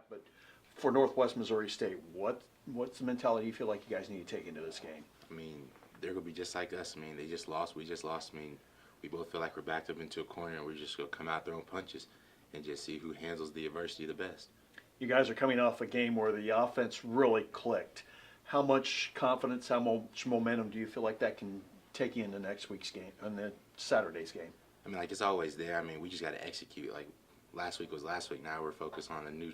but for Northwest Missouri State, what's the mentality you feel like you guys need to take into this game? I mean, they're going to be just like us. I mean, they just lost. We just lost. I mean, we both feel like we're backed up into a corner and we're just going to come out throwing punches and just see who handles the adversity the best. You guys are coming off a game where the offense really clicked. How much confidence, how much momentum do you feel like that can take you into next week's game, and the Saturday's game? I mean, like, it's always there. I mean, we just got to execute. Like, last week was last week. Now we're focused on a new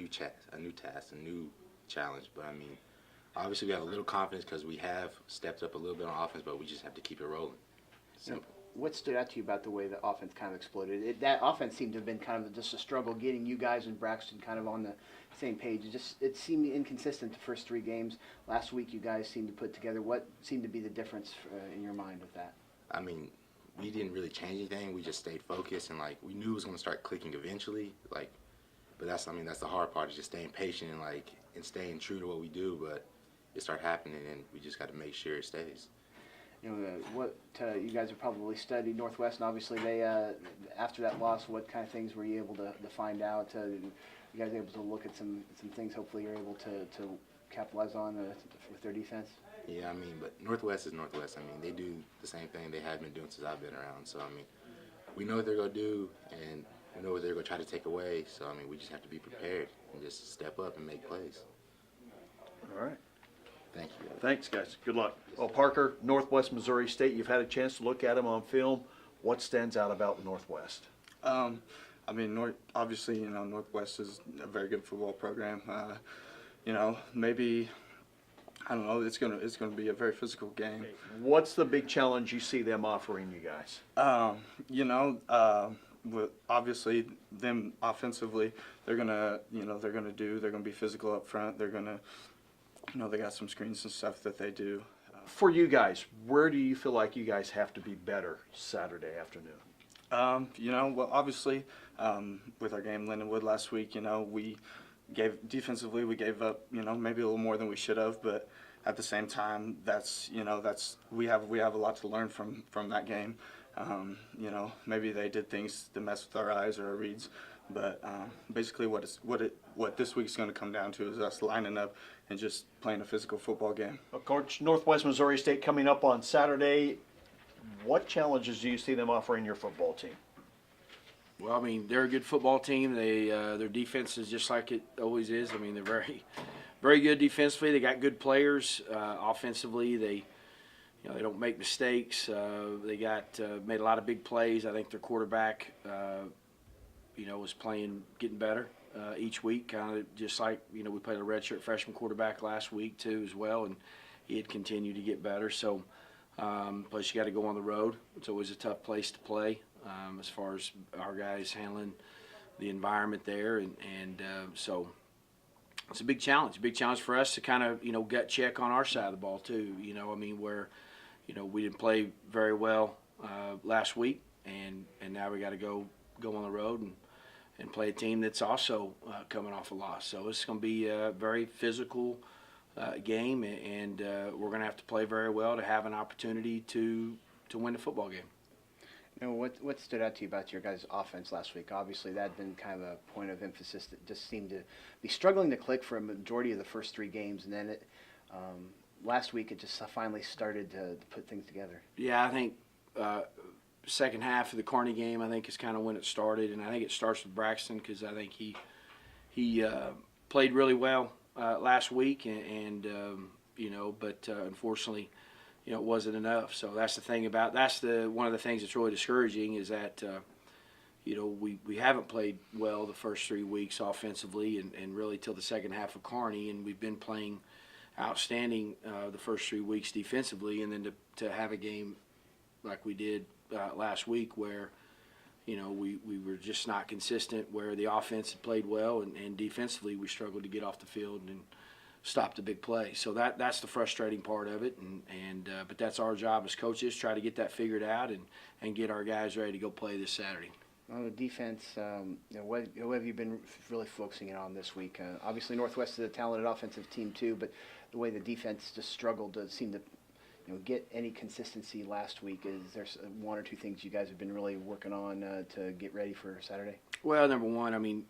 task, a new challenge. But, I mean, obviously we have a little confidence because we have stepped up a little bit on offense, but we just have to keep it rolling. Simple. What stood out to you about the way the offense kind of exploded? That offense seemed to have been kind of just a struggle getting you guys and Braxton kind of on the same page. It seemed inconsistent the first 3 games. Last week you guys seemed to put together. What seemed to be the difference in your mind with that? I mean, we didn't really change anything. We just stayed focused, and like we knew it was going to start clicking eventually. Like, but that's the hard part is just staying patient and staying true to what we do. But it started happening, and we just got to make sure it stays. You know, you guys have probably studied Northwest, and obviously they after that loss, what kind of things were you able to find out? You guys able to look at some things? Hopefully, you're able to capitalize on with their defense. Yeah, I mean, but Northwest is Northwest. I mean, they do the same thing they have been doing since I've been around. So I mean, we know what they're gonna do, and we know what they're gonna try to take away. So I mean, we just have to be prepared and just step up and make plays. All right. Thank you. Thanks, guys. Good luck. Well, Parker, Northwest Missouri State, you've had a chance to look at them on film. What stands out about Northwest? I mean, obviously, you know, Northwest is a very good football program. You know, maybe, I don't know, it's gonna be a very physical game. What's the big challenge you see them offering you guys? You know, obviously, them offensively, they're gonna be physical up front. They're gonna, you know, they got some screens and stuff that they do. For you guys, where do you feel like you guys have to be better Saturday afternoon? You know, well, obviously, with our game Lindenwood last week, you know, we gave up, you know, maybe a little more than we should have, but at the same time, we have a lot to learn from that game. You know, maybe they did things to mess with our eyes or our reads, but basically what this week's going to come down to is us lining up and just playing a physical football game. Of course, Northwest Missouri State coming up on Saturday. What challenges do you see them offering your football team? Well, I mean, they're a good football team. Their defense is just like it always is. I mean, they're very, very good defensively. They got good players. Offensively, they don't make mistakes. They made a lot of big plays. I think their quarterback, was getting better each week, kind of just like, we played a redshirt freshman quarterback last week too as well, and he had continued to get better. So, plus you got to go on the road. It's always a tough place to play as far as our guys handling the environment there, and so it's a big challenge. A big challenge for us to kind of gut check on our side of the ball too. Where we didn't play very well last week, and now we got to go on the road and play a team that's also coming off a loss. So it's going to be a very physical game, and we're going to have to play very well to have an opportunity to win the football game. What stood out to you about your guys' offense last week? Obviously, that had been kind of a point of emphasis that just seemed to be struggling to click for a majority of the first 3 games, and then last week it just finally started to put things together. Yeah, I think second half of the Kearney game, I think, is kind of when it started, and I think it starts with Braxton because I think he played really well last week, but unfortunately, it wasn't enough. So that's the thing one of the things that's really discouraging is that we haven't played well the first 3 weeks offensively, and really till the second half of Kearney, and we've been playing outstanding the first 3 weeks defensively, and then to have a game like we did last week where we were just not consistent, where the offense had played well and defensively we struggled to get off the field and stop the big play. So that's the frustrating part of it, but that's our job as coaches, try to get that figured out and get our guys ready to go play this Saturday. On the defense, what have you been really focusing in on this week? Obviously, Northwest is a talented offensive team too, but the way the defense just struggled to seem to get any consistency last week. Is there 1 or 2 things you guys have been really working on to get ready for Saturday? Well, number one, I mean,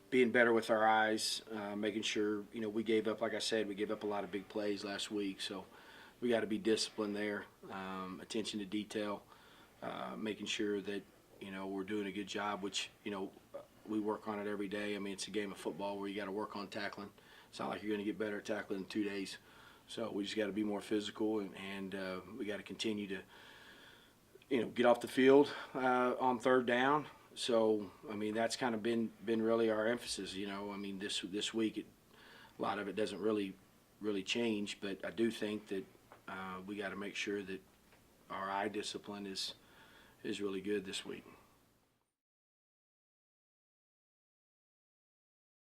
being better with our eyes, making sure, we gave up, like I said, we gave up a lot of big plays last week. So we got to be disciplined there, attention to detail, making sure that, we're doing a good job, which, we work on it every day. I mean, it's a game of football where you got to work on tackling. It's not like you're going to get better at tackling in 2 days. So we just got to be more physical, and we got to continue to, get off the field on third down. So, I mean, that's kind of been really our emphasis, I mean, this week, a lot of it doesn't really change, but I do think that we got to make sure that our eye discipline is really good this week.